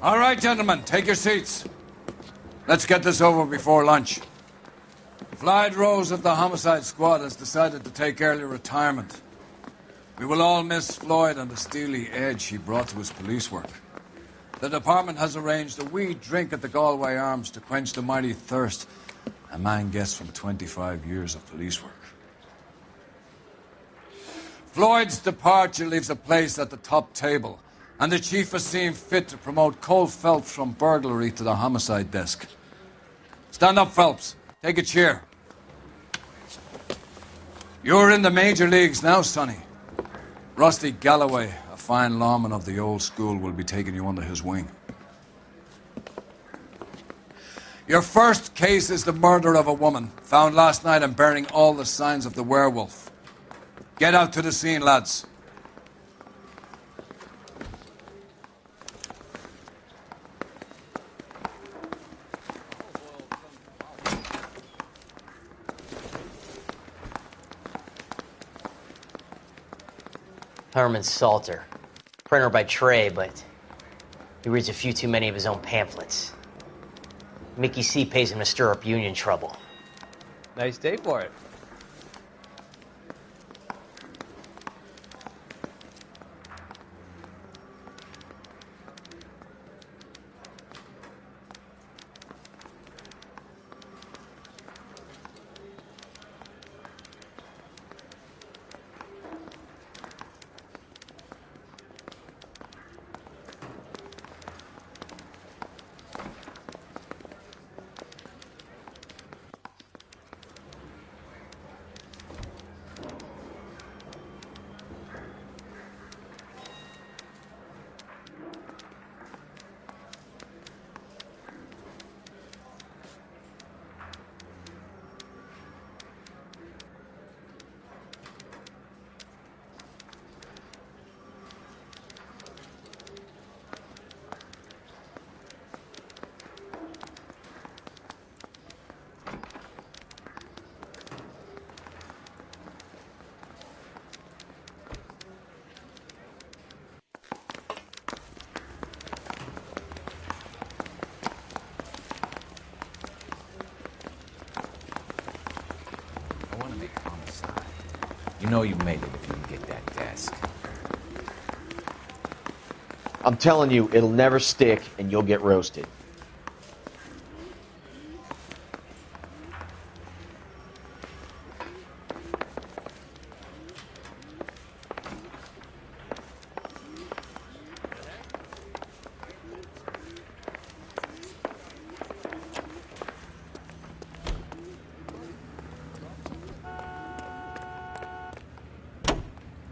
All right, gentlemen, take your seats. Let's get this over before lunch. Floyd Rose of the Homicide Squad has decided to take early retirement. We will all miss Floyd and the steely edge he brought to his police work. The department has arranged a wee drink at the Galway Arms to quench the mighty thirst a man gets from 25 years of police work. Floyd's departure leaves a place at the top table, and the chief has seen fit to promote Cole Phelps from burglary to the homicide desk. Stand up, Phelps. Take a chair. You're in the major leagues now, Sonny. Rusty Galloway, a fine lawman of the old school, will be taking you under his wing. Your first case is the murder of a woman, found last night and bearing all the signs of the werewolf. Get out to the scene, lads. Herman Salter. Printer by trade, but he reads a few too many of his own pamphlets. Mickey C. pays him to stir up union trouble. Nice day for it. You know you made it if you can get that desk. I'm telling you, it'll never stick and you'll get roasted.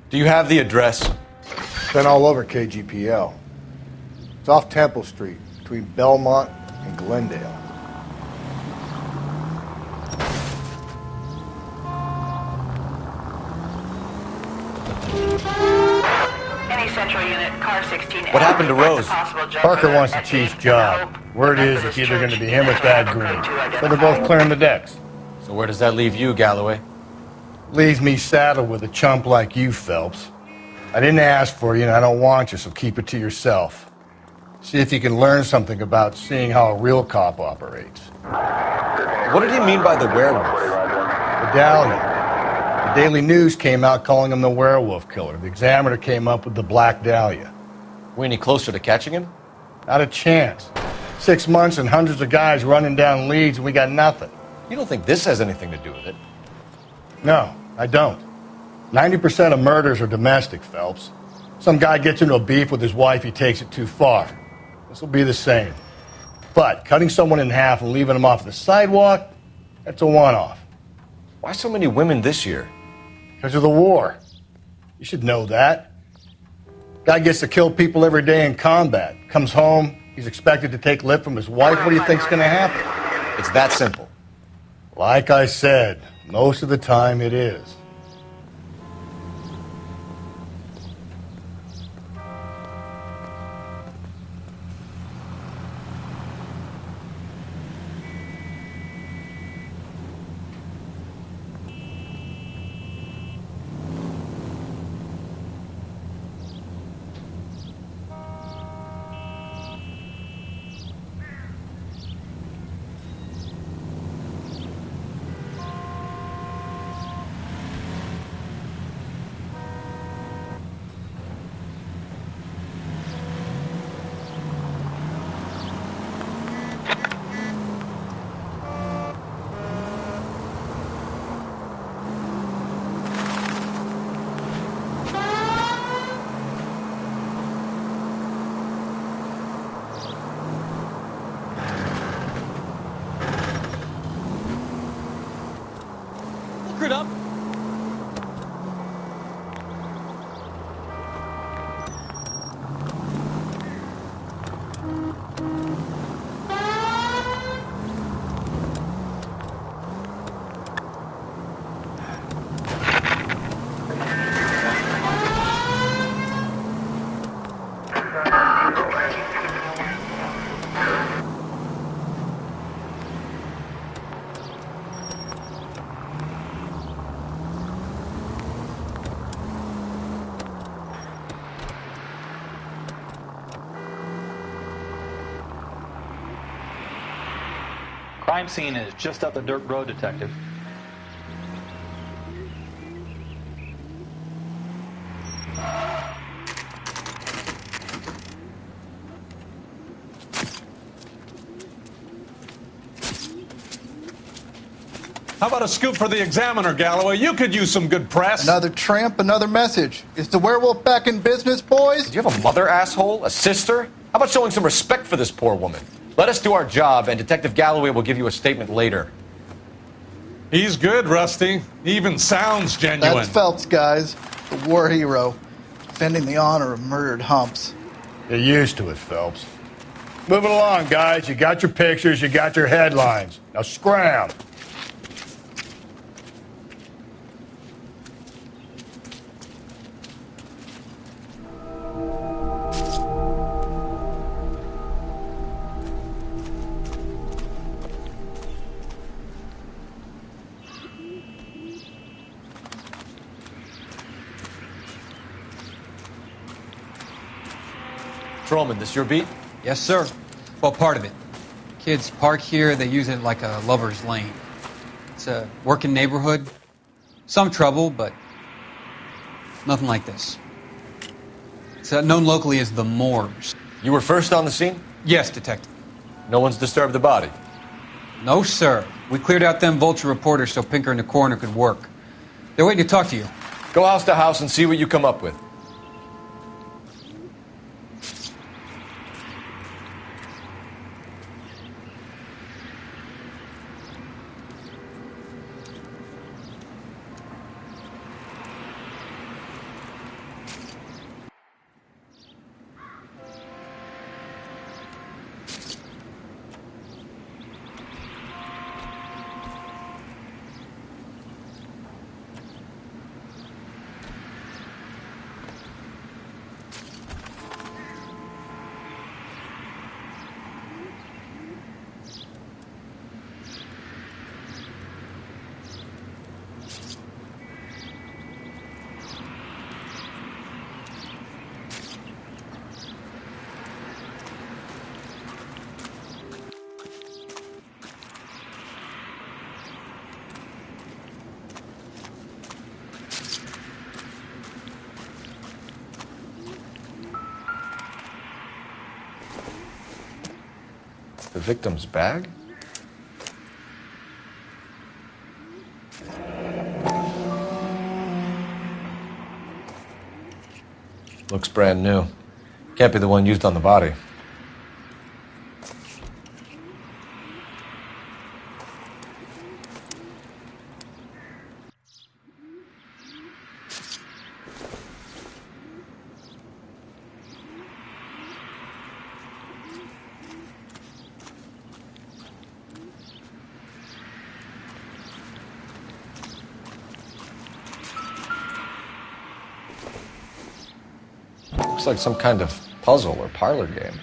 Do you have the address? Been all over KGPL. It's off Temple Street, between Belmont and Glendale. Any central unit, car 16. What happened to Rose? Parker wants the chief's job. Word is it's either going to be him or Thad Green. So they're both clearing the decks. So where does that leave you, Galloway? Leaves me saddled with a chump like you, Phelps. I didn't ask for you and I don't want you, so keep it to yourself. See if you can learn something about seeing how a real cop operates. What did he mean by the werewolf? The Daily News came out calling him the werewolf killer. The Examiner came up with the Black Dahlia. We any closer to catching him? Not a chance. 6 months and hundreds of guys running down leads and we got nothing. You don't think this has anything to do with it? No, I don't. 90% of murders are domestic, Phelps. Some guy gets into a beef with his wife, he takes it too far. This will be the same. But cutting someone in half and leaving them off the sidewalk, that's a one-off. Why so many women this year? Because of the war. You should know that. Guy gets to kill people every day in combat. Comes home, he's expected to take lip from his wife. What do you think's going to happen? It's that simple. Like I said, most of the time it is. Look up. Crime scene is just up the dirt road, Detective. How about a scoop for the Examiner, Galloway? You could use some good press. Another tramp, another message. Is the werewolf back in business, boys? Do you have a mother, asshole? A sister? How about showing some respect for this poor woman? Let us do our job, and Detective Galloway will give you a statement later. He's good, Rusty. He even sounds genuine. That's Phelps, guys. The war hero. Defending the honor of murdered humps. You're used to it, Phelps. Moving along, guys. You got your pictures, you got your headlines. Now scram. Patrolman, this your beat? Yes, sir. Well, part of it. Kids park here, they use it like a lover's lane. It's a working neighborhood. Some trouble, but nothing like this. It's known locally as the Moors. You were first on the scene? Yes, Detective. No one's disturbed the body? No, sir. We cleared out them vulture reporters so Pinker and the coroner could work. They're waiting to talk to you. Go house to house and see what you come up with. The victim's bag? Looks brand new. Can't be the one used on the body. Looks like some kind of puzzle or parlor game.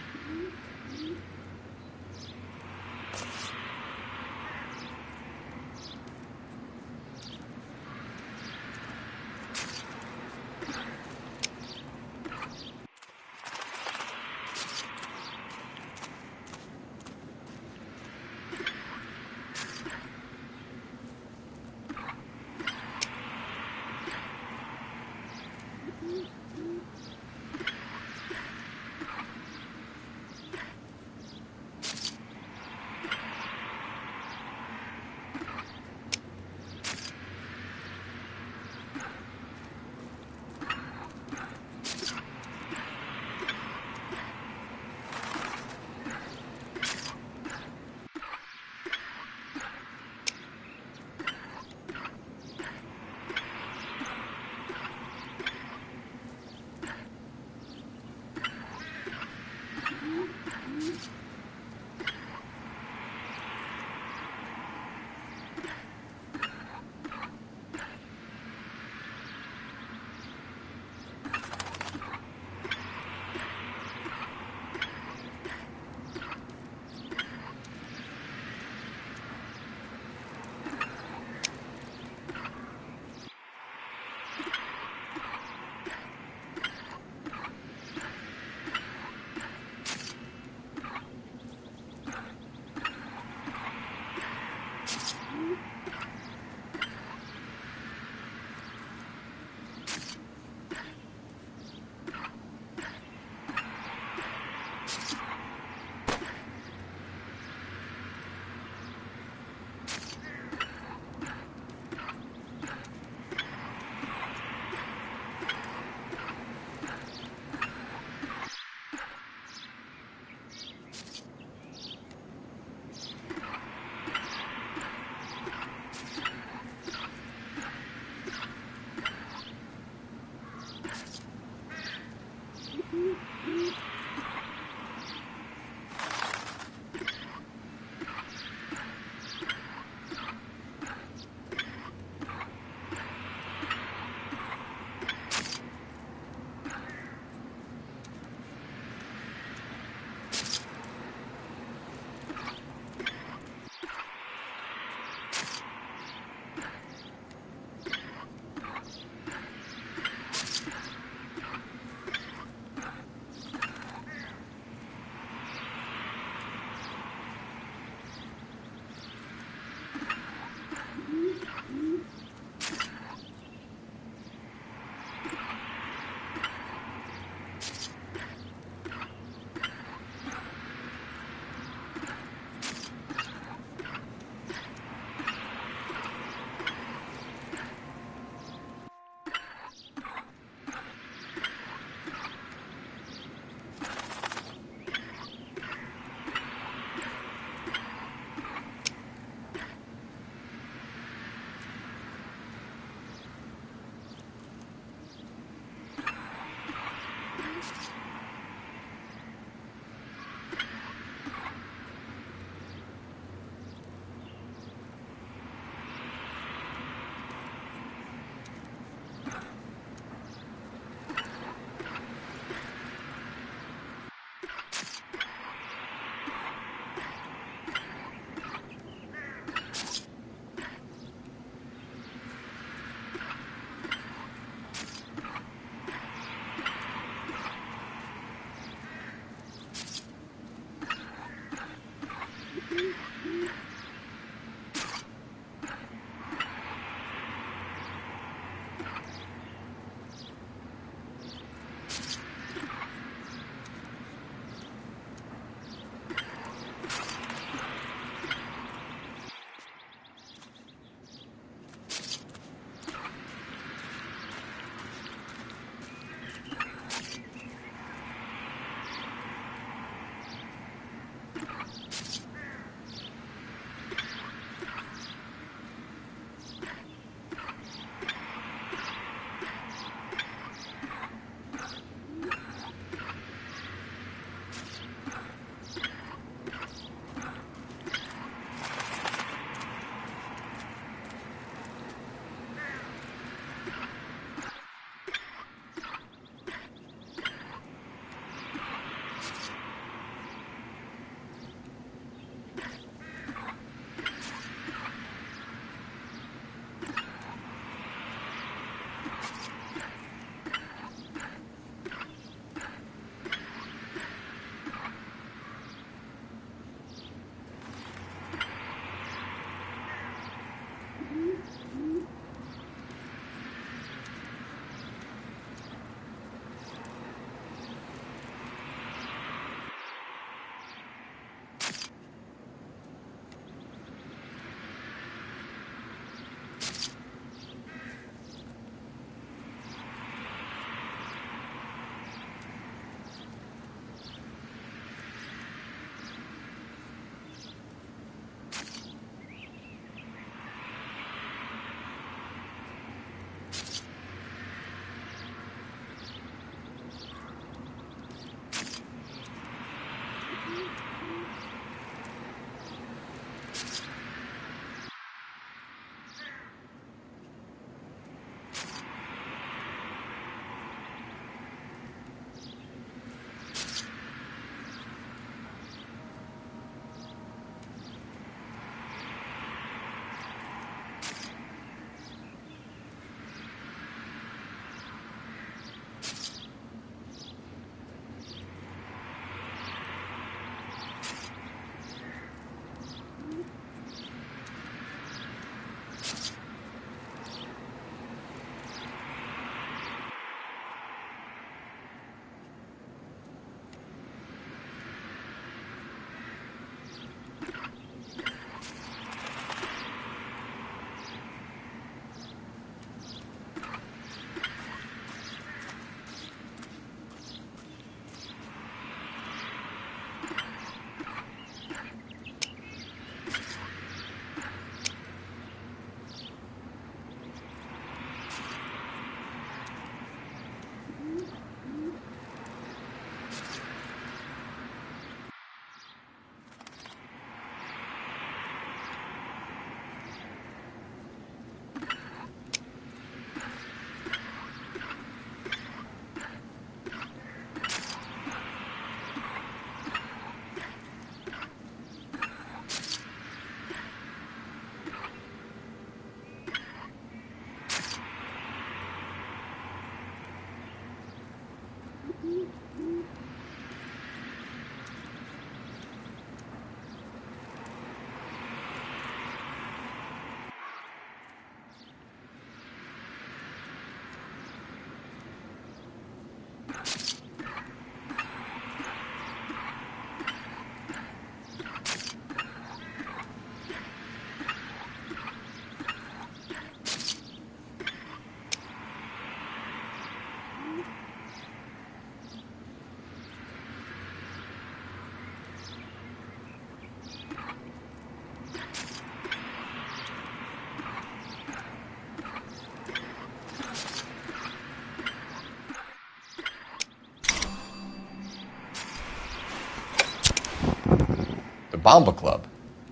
The Bomba Club.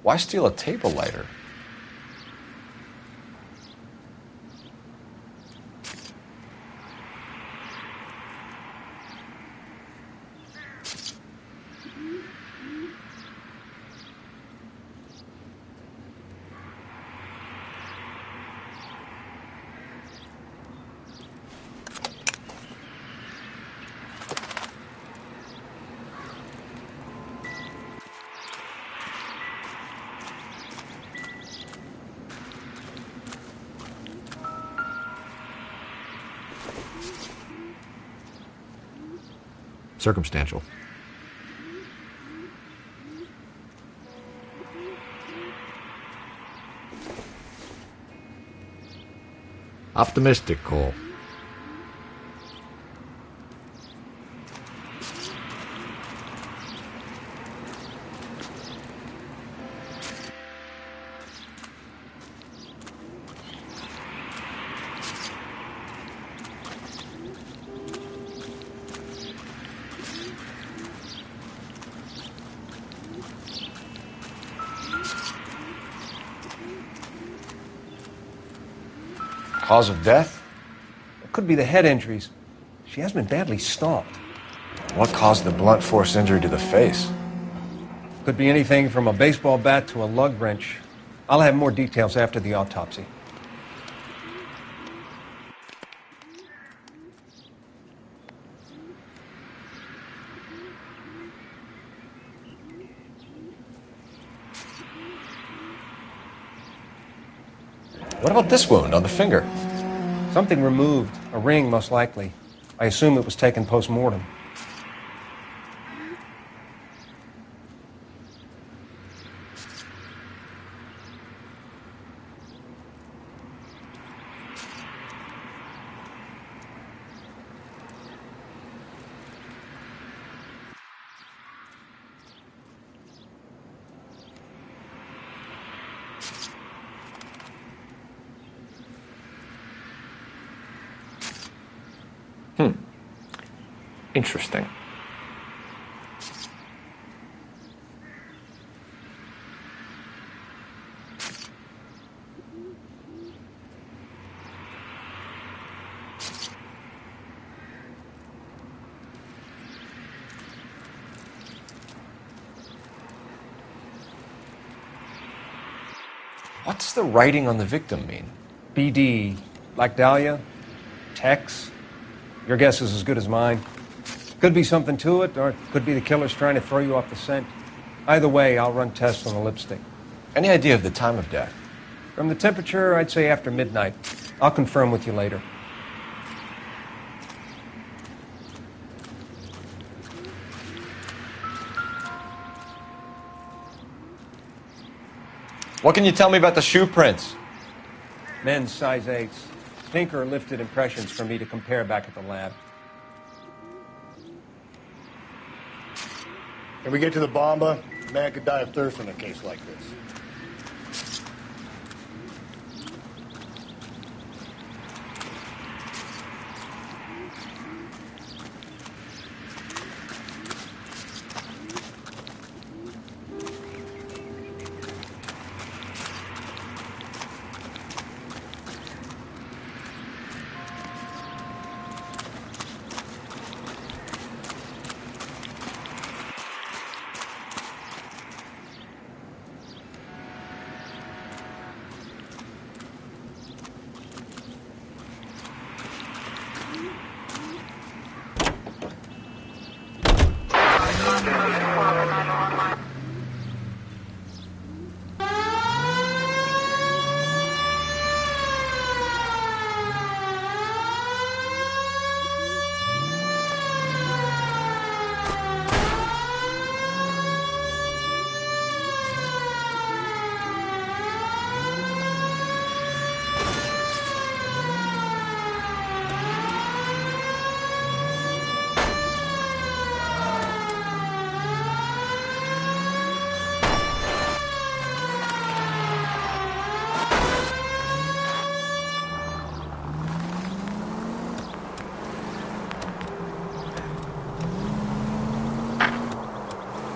Why steal a table lighter? Circumstantial. Optimistic, Cole. Cause of death? It could be the head injuries. She has been badly stomped. What caused the blunt force injury to the face? Could be anything from a baseball bat to a lug wrench. I'll have more details after the autopsy. What about this wound on the finger? Something removed. A ring, most likely. I assume it was taken post-mortem. Interesting. What's the writing on the victim mean? BD. Like Dahlia? Tex? Your guess is as good as mine. Could be something to it, or it could be the killer's trying to throw you off the scent. Either way, I'll run tests on the lipstick. Any idea of the time of death? From the temperature, I'd say after midnight. I'll confirm with you later. What can you tell me about the shoe prints? Men's size 8s. Tinker lifted impressions for me to compare back at the lab. Can we get to the Bomba? A man could die of thirst in a case like this.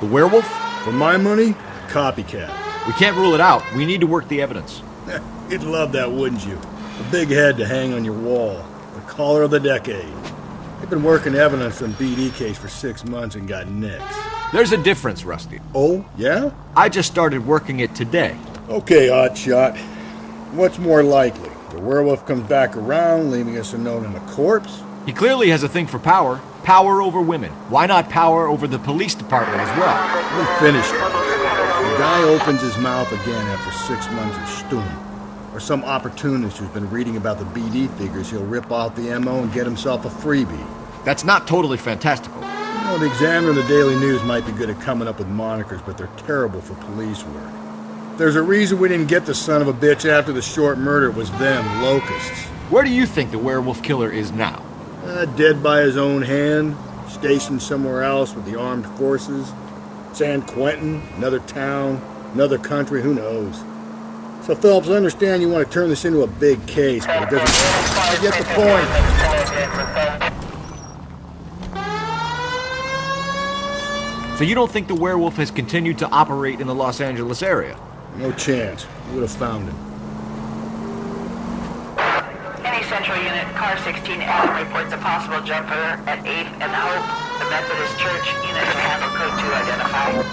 The werewolf? For my money, copycat. We can't rule it out. We need to work the evidence. You'd love that, wouldn't you? A big head to hang on your wall. The caller of the decade. They've been working evidence on BD case for 6 months and got nicks. There's a difference, Rusty. Oh, yeah? I just started working it today. Okay, Oddshot. What's more likely? The werewolf comes back around, leaving us a note in a corpse? He clearly has a thing for power. Power over women. Why not power over the police department as well? Let me finish it. The guy opens his mouth again after 6 months of stewing. Or some opportunist who's been reading about the BD figures he'll rip off the MO and get himself a freebie. That's not totally fantastical. You know, the Examiner and the Daily News might be good at coming up with monikers, but they're terrible for police work. There's a reason we didn't get the son of a bitch after the short murder. It was them, locusts. Where do you think the werewolf killer is now? Dead by his own hand, stationed somewhere else with the armed forces. San Quentin, another town, another country, who knows? So, Phillips, I understand you want to turn this into a big case, but it doesn't... I get the point. So you don't think the werewolf has continued to operate in the Los Angeles area? No chance. We would have found him. Any Central Unit, car 16 Adam reports a possible jumper at 8th and Hope. The Methodist Church unit to handle code 2 identified.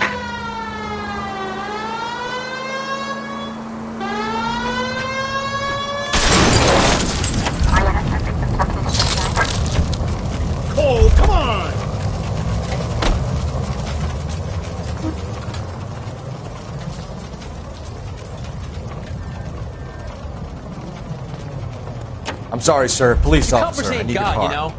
Cole, come on! I'm sorry, sir. Police officer. I need your car. You know.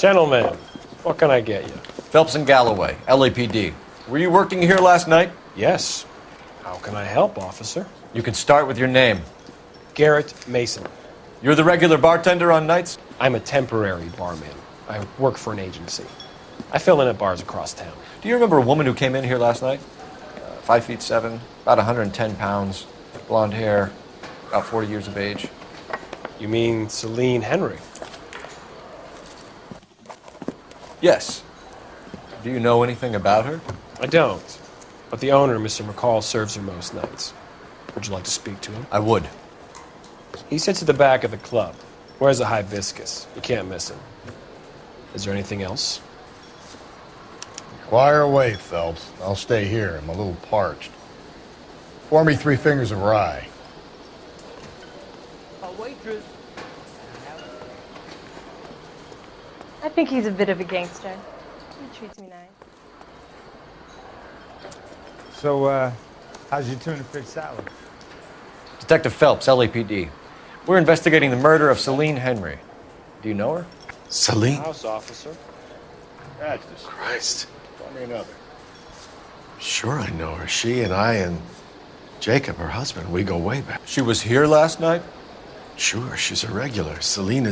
Gentlemen, what can I get you? Phelps and Galloway, LAPD. Were you working here last night? Yes. How can I help, officer? You can start with your name. Garrett Mason. You're the regular bartender on nights? I'm a temporary barman. I work for an agency. I fill in at bars across town. Do you remember a woman who came in here last night? 5'7", about 110 pounds, blonde hair, about 40 years of age. You mean Celine Henry? Yes. Do you know anything about her? I don't. But the owner, Mr. McCall, serves her most nights. Would you like to speak to him? I would. He sits at the back of the club. Wears a hibiscus. You can't miss him. Is there anything else? Fire away, Phelps. I'll stay here. I'm a little parched. Pour me 3 fingers of rye. A waitress. I think he's a bit of a gangster. He treats me nice. So, how's your tuna fish salad? Detective Phelps, LAPD. We're investigating the murder of Celine Henry. Do you know her? Celine? House officer. That's the Christ. Tell me another. Sure I know her. She and I and Jacob, her husband, we go way back. She was here last night? Sure, she's a regular. Celine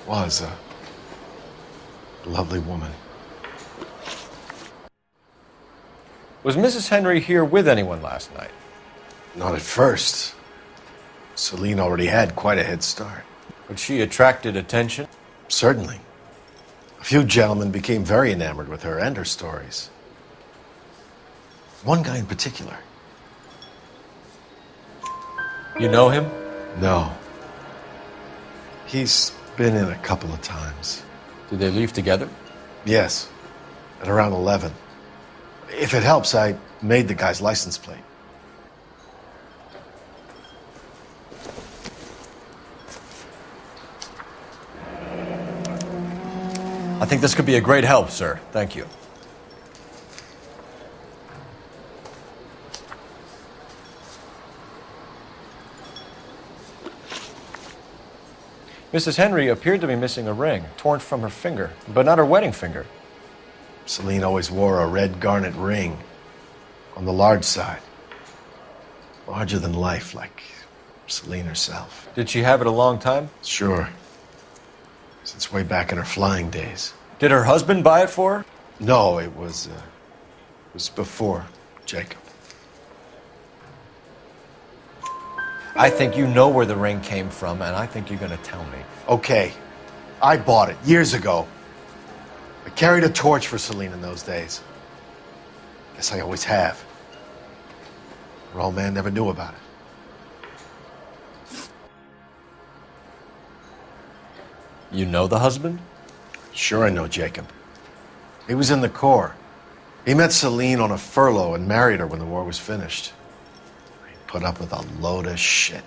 was a lovely woman. Was Mrs. Henry here with anyone last night? Not at first. Celine already had quite a head start. But she attracted attention? Certainly. A few gentlemen became very enamored with her and her stories. One guy in particular. You know him? No. He's been in a couple of times. Did they leave together? Yes. At around 11. If it helps, I made the guy's license plate. I think this could be a great help, sir. Thank you. Mrs. Henry appeared to be missing a ring, torn from her finger, but not her wedding finger. Celine always wore a red garnet ring on the large side. Larger than life, like Celine herself. Did she have it a long time? Sure. Since way back in her flying days. Did her husband buy it for her? No, it was before Jacob. I think you know where the ring came from, and I think you're going to tell me. Okay. I bought it years ago. I carried a torch for Celine in those days. Guess I always have. Her old man never knew about it. You know the husband? Sure I know Jacob. He was in the Corps. He met Celine on a furlough and married her when the war was finished. He put up with a load of shit.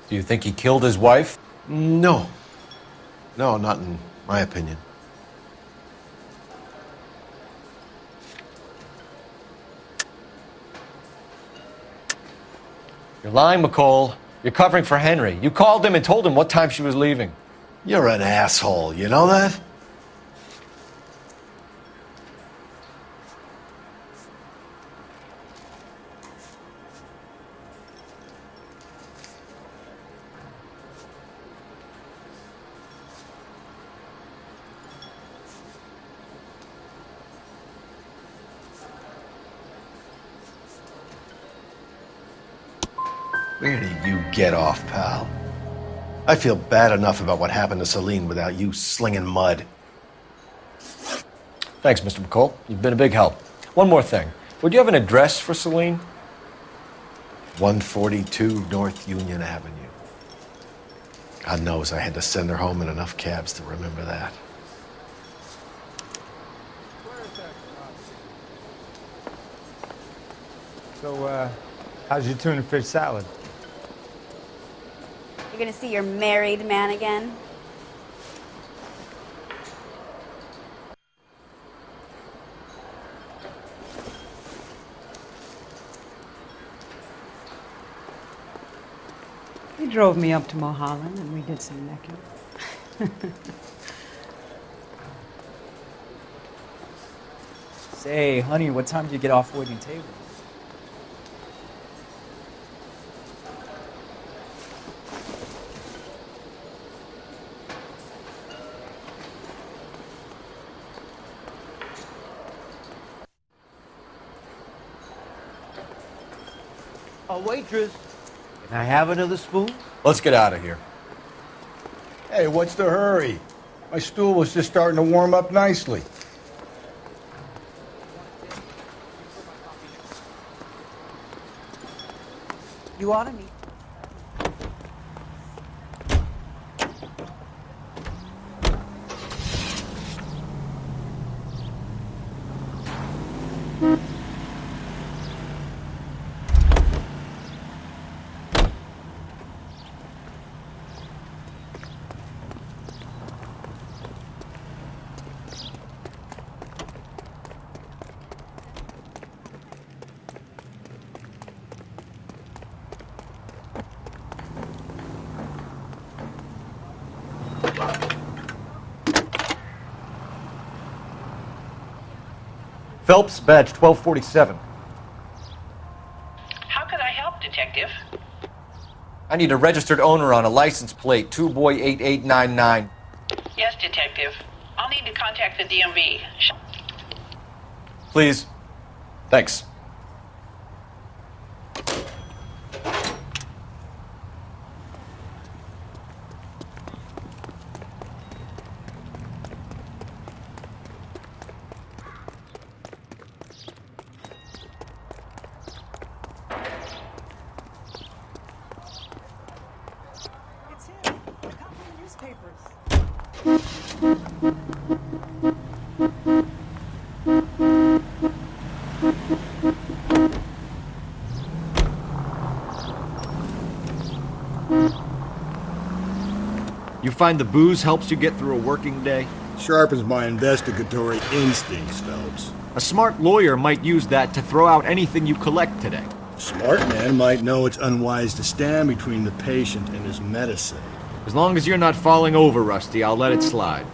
Do you think he killed his wife? No. No, not in my opinion. You're lying, McCall. You're covering for Henry. You called him and told him what time she was leaving. You're an asshole, you know that? Where did you get off, pal? I feel bad enough about what happened to Celine without you slinging mud. Thanks, Mr. McCall. You've been a big help. One more thing. Would you have an address for Celine? 142 North Union Avenue. God knows I had to send her home in enough cabs to remember that. So, how's your tuna fish salad? You're gonna see your married man again? He drove me up to Mulholland and we did some necking. Say, honey, what time do you get off waiting tables? A waitress. Can I have another spoon? Let's get out of here. Hey, what's the hurry? My stool was just starting to warm up nicely. You ought to meet. Phelps, badge 1247. How could I help, Detective? I need a registered owner on a license plate, 2boy8899. Yes, Detective. I'll need to contact the DMV. Please. Thanks. You find the booze helps you get through a working day? Sharpens my investigatory instincts, Phelps. A smart lawyer might use that to throw out anything you collect today. A smart man might know it's unwise to stand between the patient and his medicine. As long as you're not falling over, Rusty, I'll let it slide.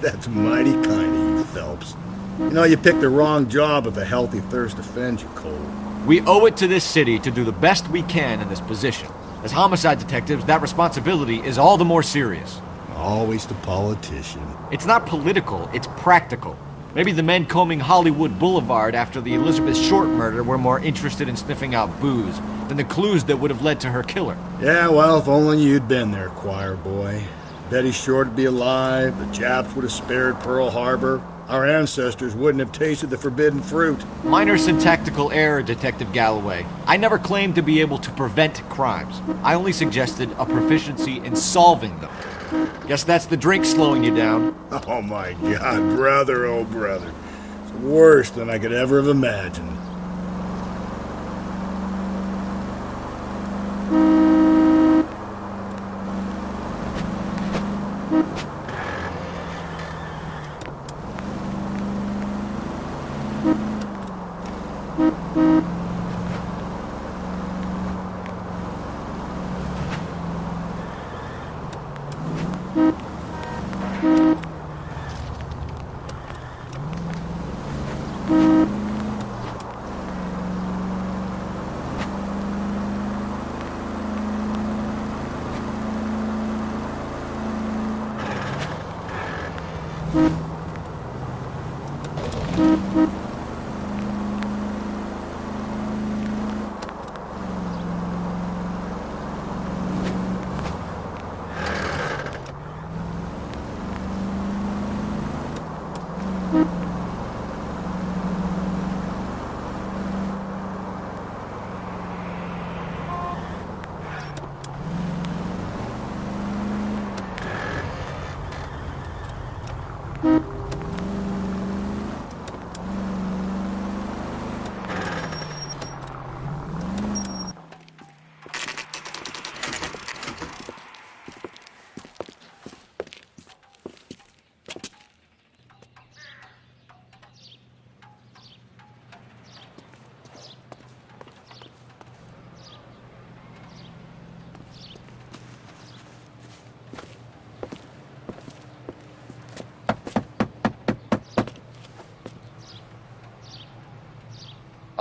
That's mighty kind of you, Phelps. You know, you picked the wrong job if a healthy thirst offends you, Cole. We owe it to this city to do the best we can in this position. As homicide detectives, that responsibility is all the more serious. Always the politician. It's not political, it's practical. Maybe the men combing Hollywood Boulevard after the Elizabeth Short murder were more interested in sniffing out booze than the clues that would have led to her killer. Yeah, well, if only you'd been there, choir boy. Betty Short would be alive, the Japs would have spared Pearl Harbor, our ancestors wouldn't have tasted the forbidden fruit. Minor syntactical error, Detective Galloway. I never claimed to be able to prevent crimes. I only suggested a proficiency in solving them. Guess that's the drink slowing you down. Oh my God, brother, oh brother. It's worse than I could ever have imagined.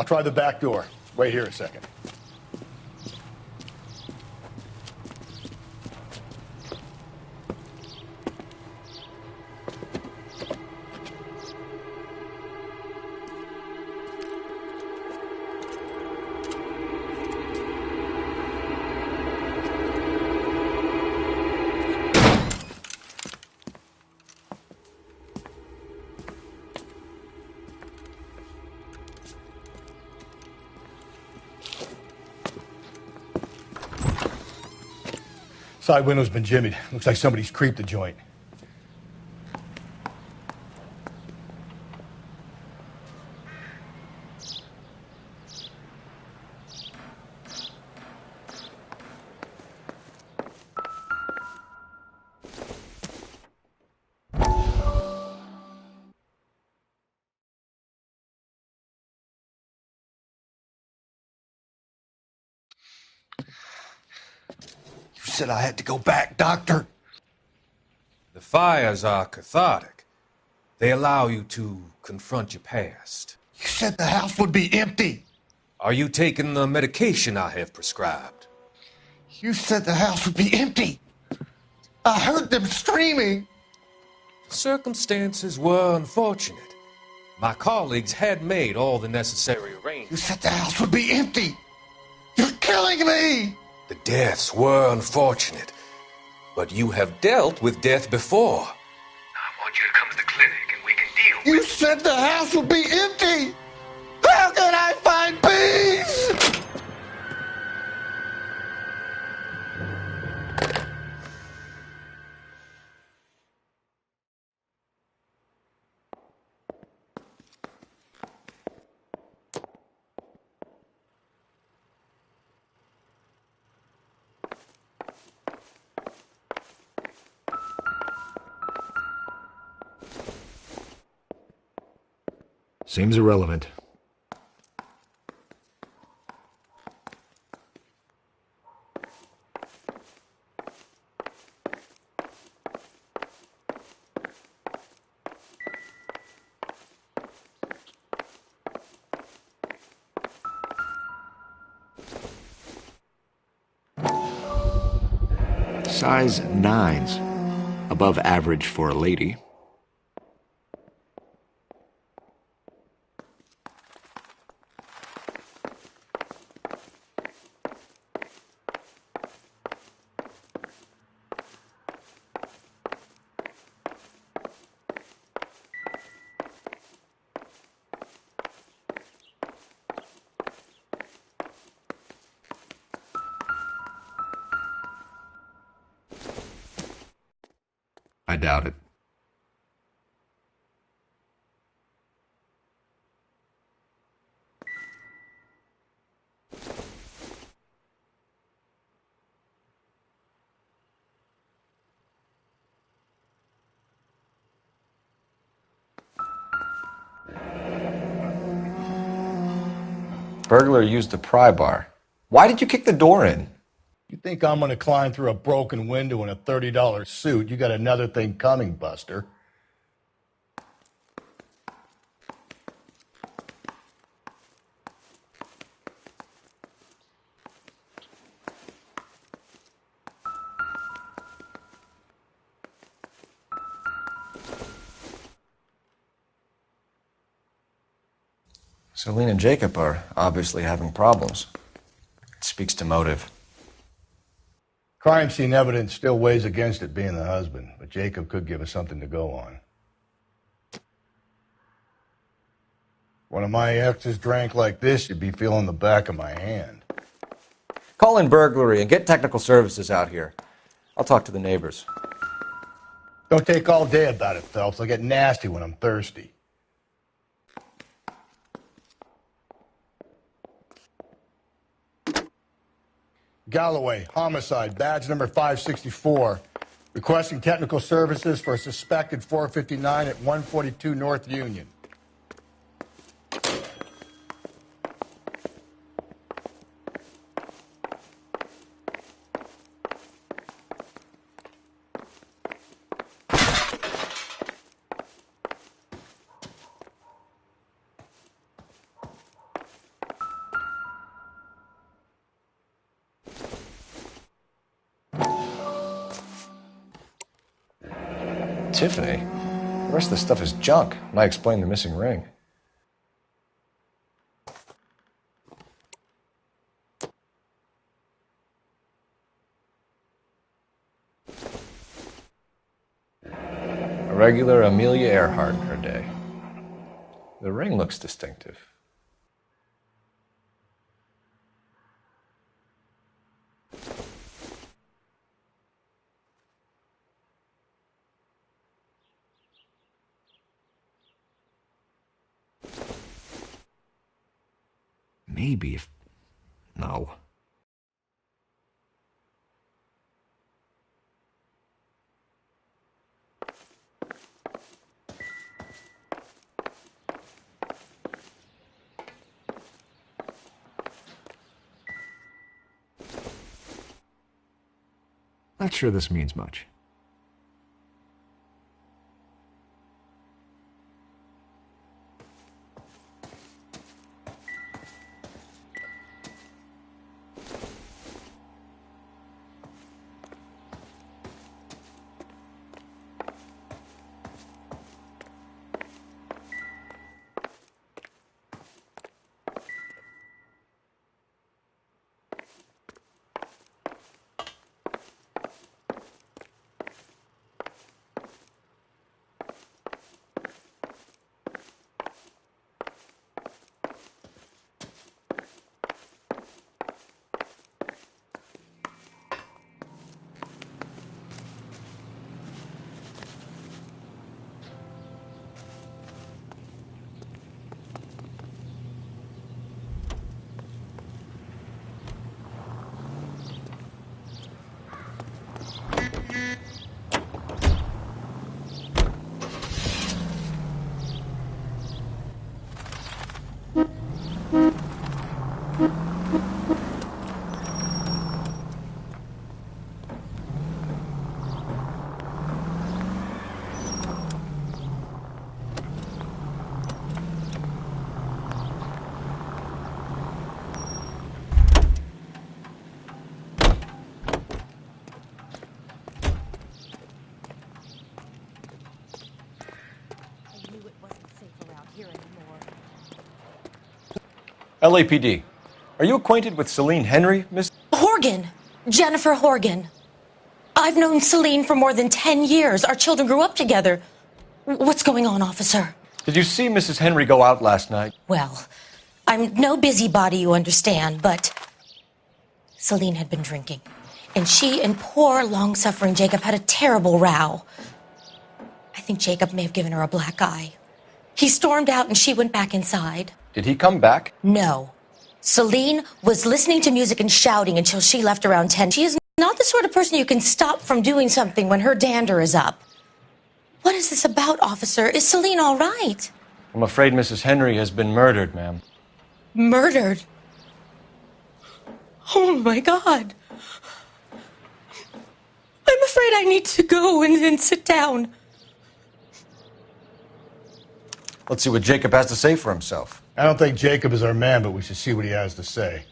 I'll try the back door. Wait here a second. Side window's been jimmied. Looks like somebody's creeped the joint. You said I had to go back, Doctor. The fires are cathartic. They allow you to confront your past. You said the house would be empty. Are you taking the medication I have prescribed? You said the house would be empty. I heard them screaming. The circumstances were unfortunate. My colleagues had made all the necessary arrangements. You said the house would be empty. You're killing me. The deaths were unfortunate, but you have dealt with death before. I want you to come to the clinic and we can deal. You said the house would be empty. How can I find peace? Seems irrelevant. Size 9s. Above average for a lady. I doubt it. Burglar used the pry bar. Why did you kick the door in? You think I'm gonna climb through a broken window in a $30 suit? You got another thing coming, Buster. Celine and Jacob are obviously having problems. It speaks to motive. Crime scene evidence still weighs against it being the husband, but Jacob could give us something to go on. One of my exes drank like this, you'd be feeling the back of my hand. Call in burglary and get technical services out here. I'll talk to the neighbors. Don't take all day about it, Phelps. I get nasty when I'm thirsty. Galloway, homicide, badge number 564. Requesting technical services for a suspected 459 at 142 North Union. Tiffany. The rest of the stuff is junk. Might explain the missing ring. A regular Amelia Earhart in her day. The ring looks distinctive. Maybe if... No. Not sure this means much. LAPD. Are you acquainted with Celine Henry, Miss? Horgan. Jennifer Horgan. I've known Celine for more than 10 years. Our children grew up together. What's going on, officer? Did you see Mrs. Henry go out last night? Well, I'm no busybody, you understand, but Celine had been drinking. And she and poor, long-suffering Jacob had a terrible row. I think Jacob may have given her a black eye. He stormed out and she went back inside. Did he come back? No. Celine was listening to music and shouting until she left around 10. She is not the sort of person you can stop from doing something when her dander is up. What is this about, officer? Is Celine all right? I'm afraid Mrs. Henry has been murdered, ma'am. Murdered? Oh, my God. I'm afraid I need to go and sit down. Let's see what Jacob has to say for himself. I don't think Jacob is our man, but we should see what he has to say.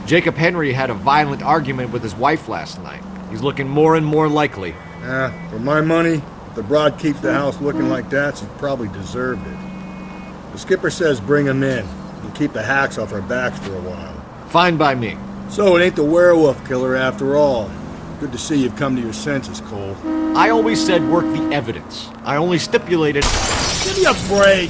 Jacob Henry had a violent argument with his wife last night. He's looking more and more likely. For my money, if the broad keeps the house looking like that, she probably deserved it. The skipper says bring him in and keep the hacks off our backs for a while. Fine by me. So it ain't the werewolf killer after all. Good to see you've come to your senses, Cole. I always said work the evidence. I only stipulated... Give me a break!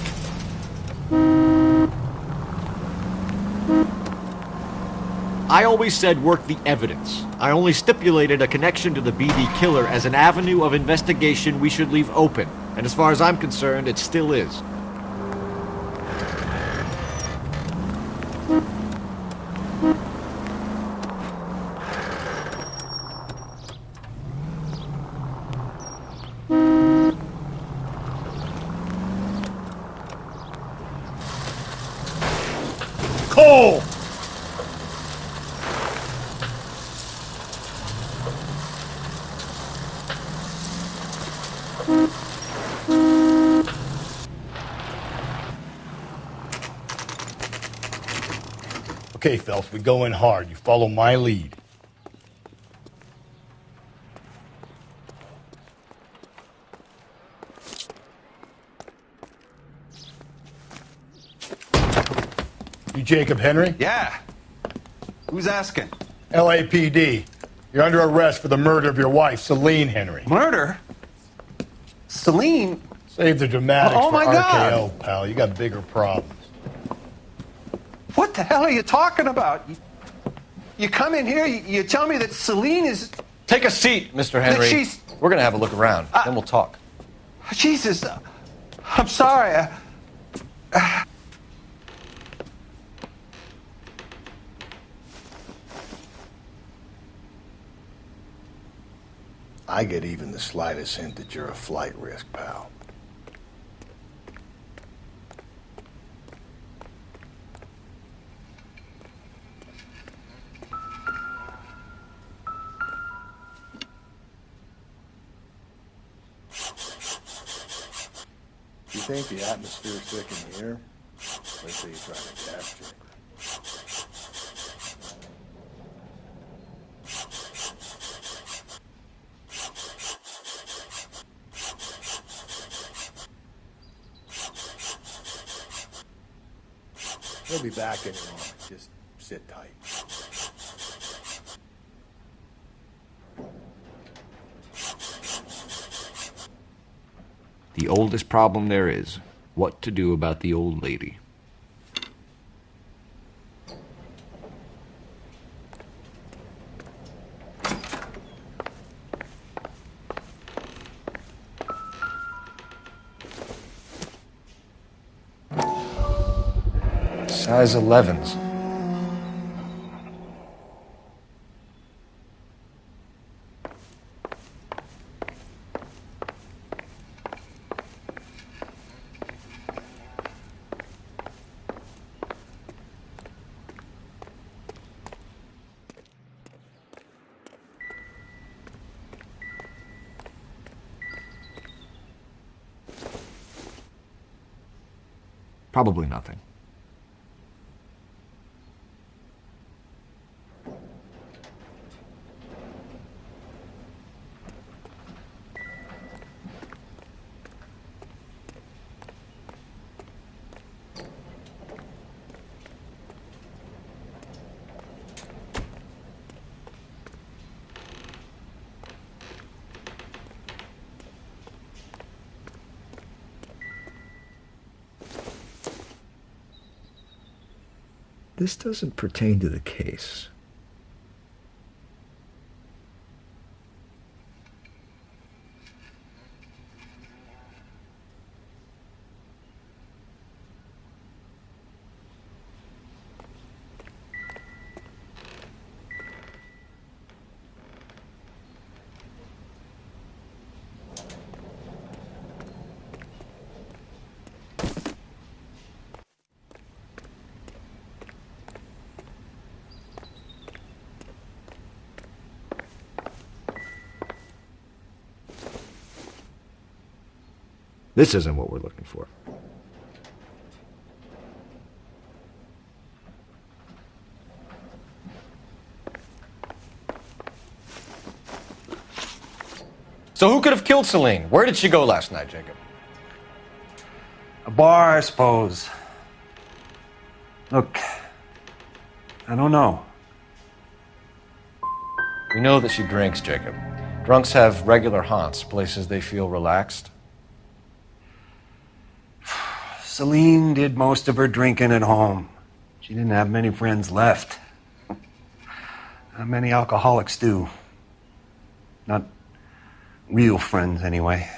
I always said work the evidence. I only stipulated a connection to the BD killer as an avenue of investigation we should leave open. And as far as I'm concerned, it still is. hole! Okay, Phelps, we go in hard. You follow my lead. You Jacob Henry? Yeah. Who's asking? LAPD. You're under arrest for the murder of your wife, Celine Henry. Murder? Celine? Save the dramatics Oh, for my RKO, God. pal. You got bigger problems. What the hell are you talking about? You come in here, you tell me that Celine is... Take a seat, Mr. Henry. That she's... We're going to have a look around, then we'll talk. Jesus, I'm sorry. I get even the slightest hint that you're a flight risk, pal. You think the atmosphere's thick in here? Let's say you try to gas check. He'll be back any moment. Just sit tight. The oldest problem there is, what to do about the old lady. Size 11s. Probably nothing. This doesn't pertain to the case. This isn't what we're looking for. So who could have killed Celine? Where did she go last night, Jacob? A bar, I suppose. Look, I don't know. We know that she drinks, Jacob. Drunks have regular haunts, places they feel relaxed. Celine did most of her drinking at home. She didn't have many friends left. Not many alcoholics do. Not real friends, anyway.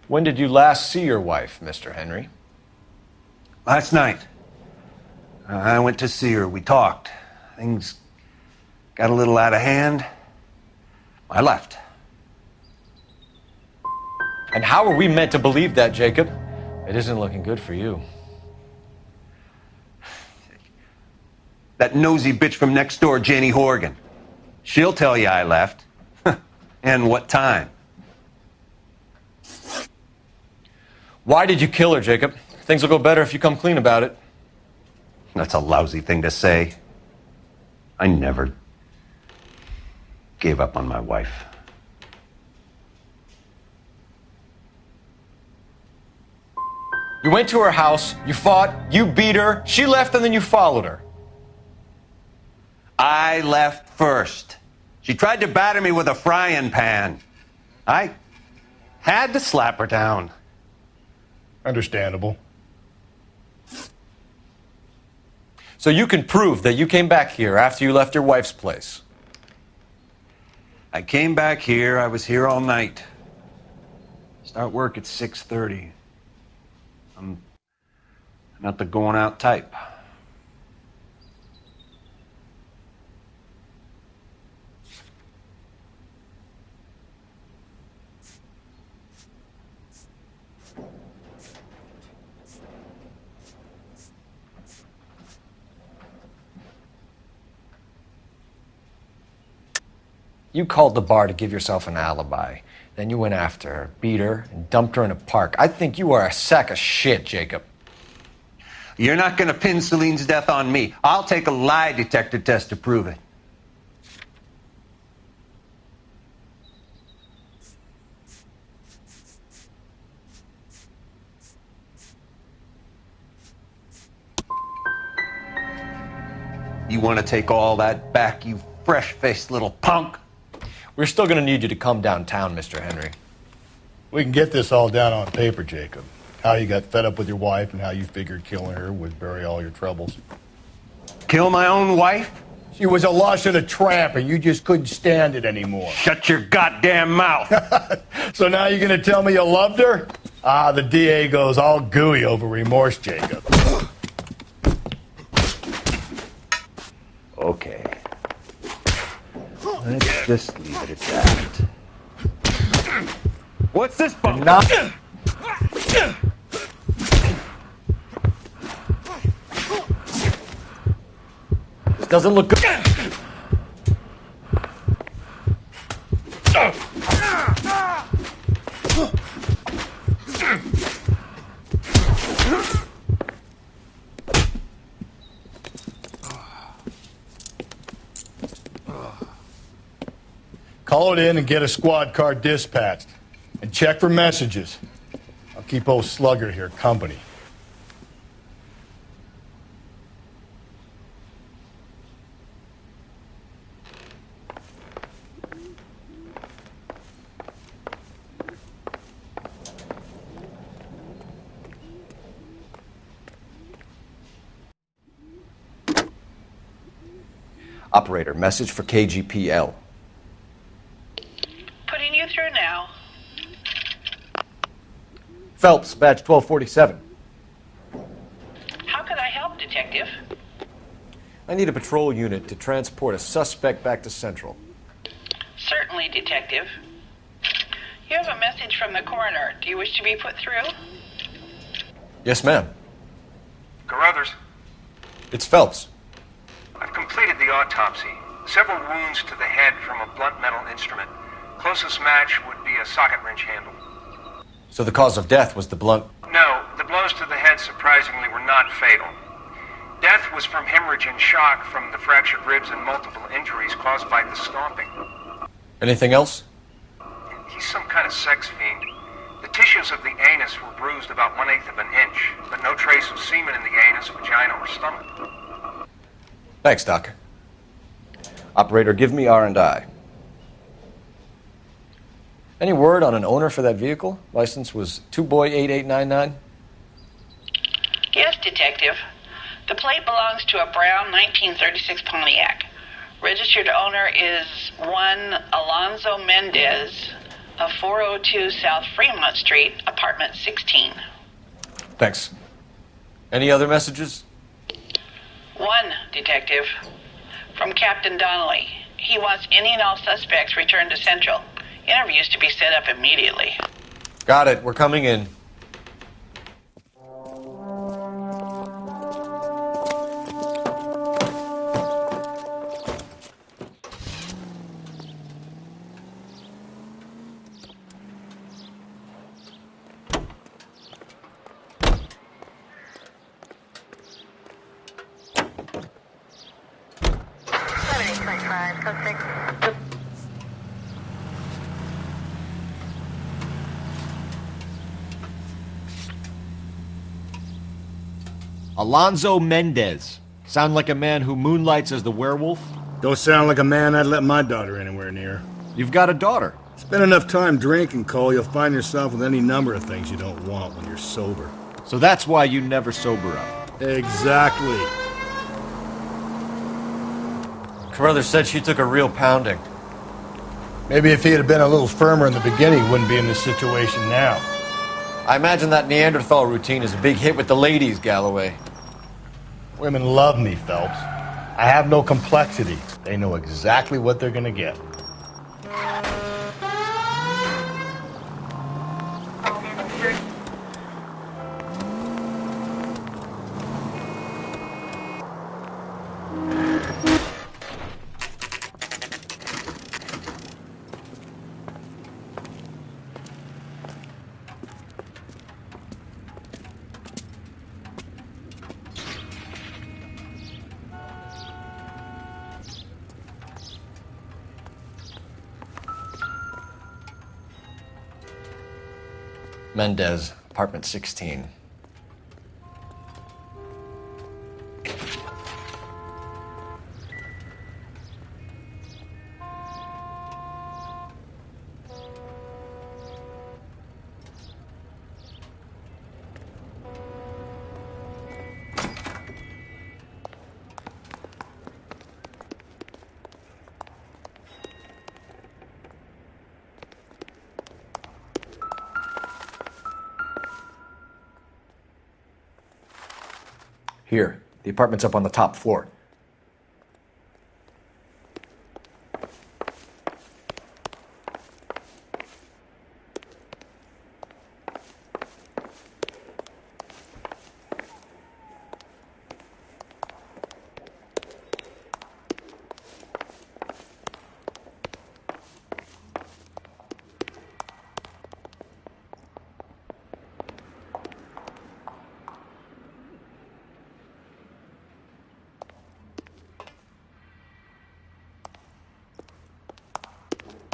When did you last see your wife, Mr. Henry? Last night. I went to see her. We talked. Things got a little out of hand. I left. And how are we meant to believe that, Jacob? It isn't looking good for you. That nosy bitch from next door, Jenny Horgan. She'll tell you I left. And what time. Why did you kill her, Jacob? Things will go better if you come clean about it. That's a lousy thing to say. I never gave up on my wife. You went to her house, you fought, you beat her, she left, and then you followed her. I left first. She tried to batter me with a frying pan. I had to slap her down. Understandable. So you can prove that you came back here after you left your wife's place. I came back here. I was here all night. Start work at 6:30. I'm not the going out type. You called the bar to give yourself an alibi. Then you went after her, beat her, and dumped her in a park. I think you are a sack of shit, Jacob. You're not going to pin Celine's death on me. I'll take a lie detector test to prove it. You want to take all that back, you fresh-faced little punk? We're still going to need you to come downtown, Mr. Henry. We can get this all down on paper, Jacob. How you got fed up with your wife and how you figured killing her would bury all your troubles. Kill my own wife? She was a lush and a tramp, and you just couldn't stand it anymore. Shut your goddamn mouth. So now you're going to tell me you loved her? Ah, the DA goes all gooey over remorse, Jacob. Okay. Let's just leave it at that. What's this bump? This doesn't look good. Call it in and get a squad car dispatched. And check for messages. I'll keep old Slugger here company. Operator, message for KGPL. Putting you through now. Phelps, badge 1247. How could I help, Detective? I need a patrol unit to transport a suspect back to Central. Certainly, Detective. You have a message from the coroner. Do you wish to be put through? Yes, ma'am. Carruthers, It's Phelps. I've completed the autopsy. Several wounds to the head from a blunt metal instrument. Closest match would be a socket wrench handle. So the cause of death was the blunt. No, the blows to the head surprisingly were not fatal. Death was from hemorrhage and shock from the fractured ribs and multiple injuries caused by the stomping. Anything else? He's some kind of sex fiend. The tissues of the anus were bruised about 1/8 of an inch, but no trace of semen in the anus, vagina, or stomach. Thanks, Doc. Operator, give me R&I. Any word on an owner for that vehicle? License was 2boy8899. Yes, Detective. The plate belongs to a brown 1936 Pontiac. Registered owner is one Alonzo Mendez of 402 South Fremont Street, apartment 16. Thanks. Any other messages? One, Detective. From Captain Donnelly. He wants any and all suspects returned to Central. Interviews to be set up immediately. Got it. We're coming in. 5, code 6. Alonzo Mendez. Sound like a man who moonlights as the werewolf? Don't sound like a man I'd let my daughter anywhere near. You've got a daughter. Spend enough time drinking, Cole, you'll find yourself with any number of things you don't want when you're sober. So that's why you never sober up. Exactly. Carruthers said she took a real pounding. Maybe if he had been a little firmer in the beginning, he wouldn't be in this situation now. I imagine that Neanderthal routine is a big hit with the ladies, Galloway. Women love me, Phelps. I have no complexity. They know exactly what they're gonna get. Mendez, apartment 16. Here, the apartment's up on the top floor.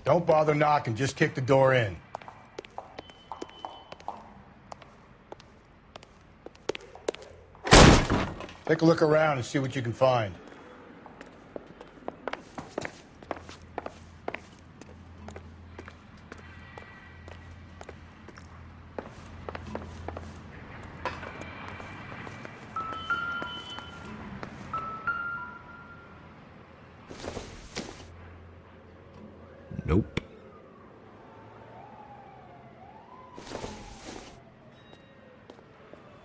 Don't bother knocking, just kick the door in. Take a look around and see what you can find. Nope.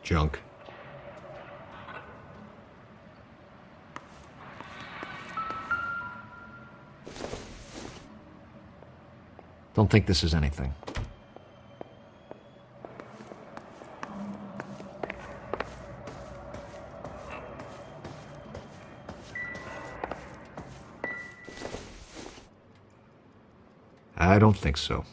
Junk. Don't think this is anything. I don't think so.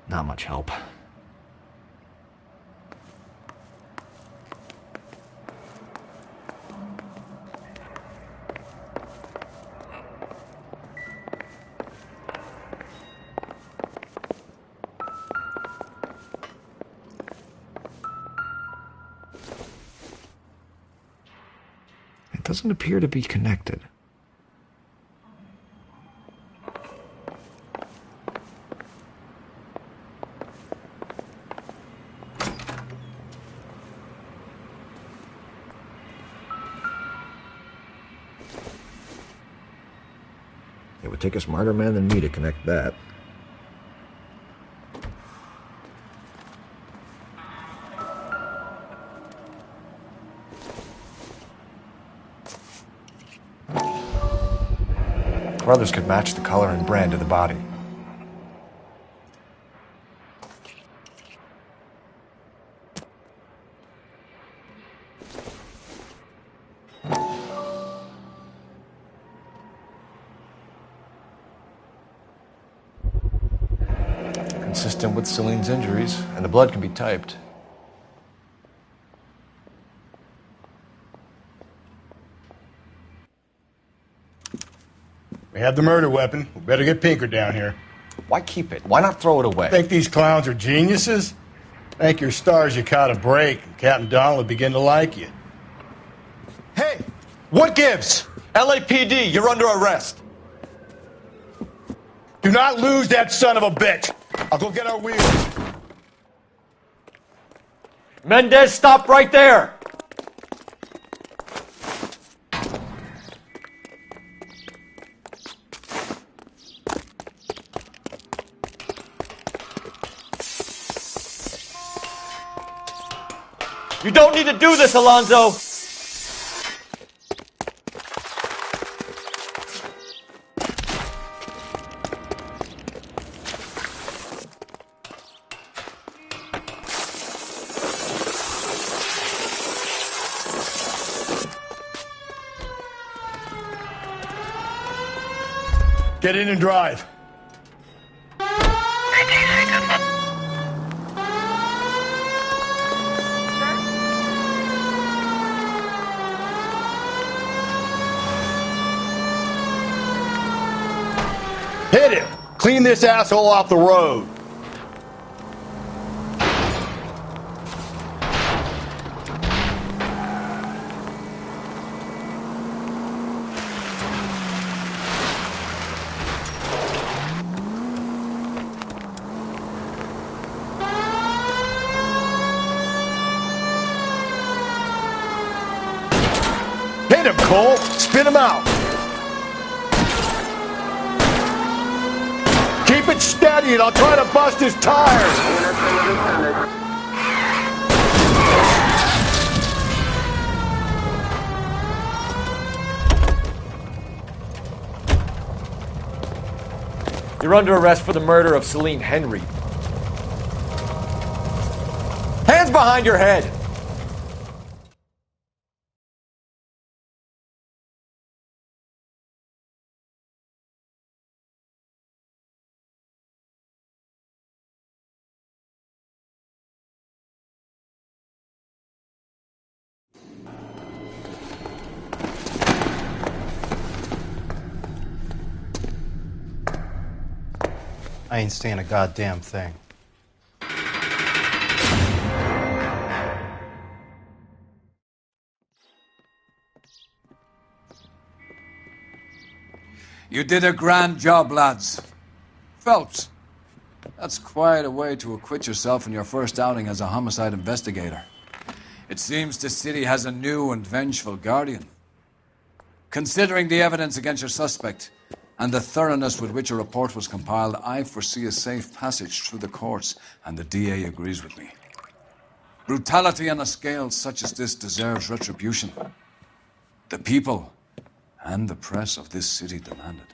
Not much help. It doesn't appear to be connected. It would take a smarter man than me to connect that. Brothers could match the color and brand of the body. Consistent with Celine's injuries, and the blood can be typed. We have the murder weapon. We better get Pinker down here. Why keep it? Why not throw it away? Think these clowns are geniuses? Thank your stars you caught a break, and Captain Donald will begin to like you. Hey! What gives? LAPD, you're under arrest. Do not lose that son of a bitch. I'll go get our wheels. Mendez, stop right there! You don't need to do this, Alonzo! Get in and drive. Hit him! Clean this asshole off the road. Hit him, Cole! Spin him out! Keep it steady and I'll try to bust his tires! You're under arrest for the murder of Celine Henry. Hands behind your head! I ain't saying a goddamn thing. You did a grand job, lads. Phelps, that's quite a way to acquit yourself in your first outing as a homicide investigator. It seems the city has a new and vengeful guardian. Considering the evidence against your suspect, and the thoroughness with which a report was compiled, I foresee a safe passage through the courts, and the DA agrees with me. Brutality on a scale such as this deserves retribution. The people and the press of this city demand it.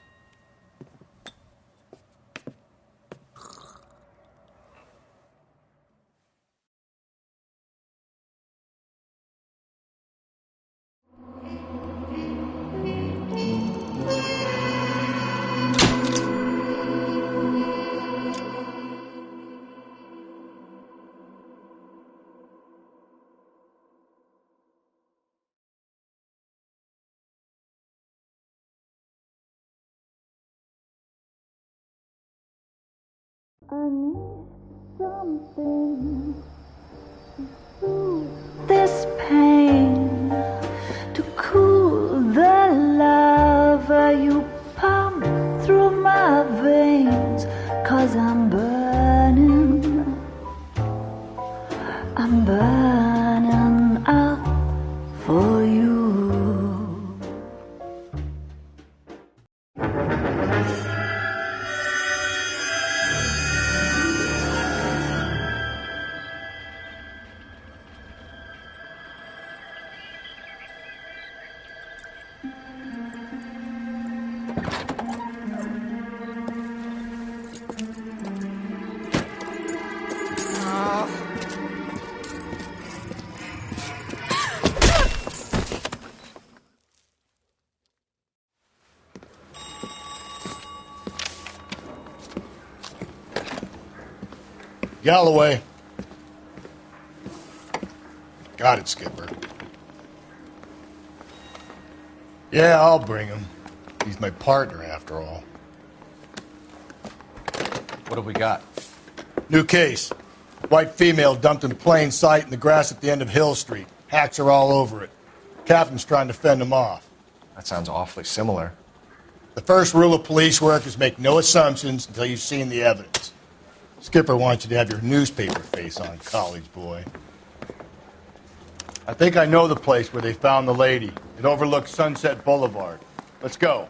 I need something to soothe this pain, to cool the lava you pump through my veins, 'cause I'm burning up for you. Galloway. Got it, Skipper. Yeah, I'll bring him. He's my partner, after all. What have we got? New case. White female dumped in plain sight in the grass at the end of Hill Street. Hacks are all over it. Captain's trying to fend them off. That sounds awfully similar. The first rule of police work is make no assumptions until you've seen the evidence. Skipper wants you to have your newspaper face on, college boy. I think I know the place where they found the lady. It overlooks Sunset Boulevard. Let's go.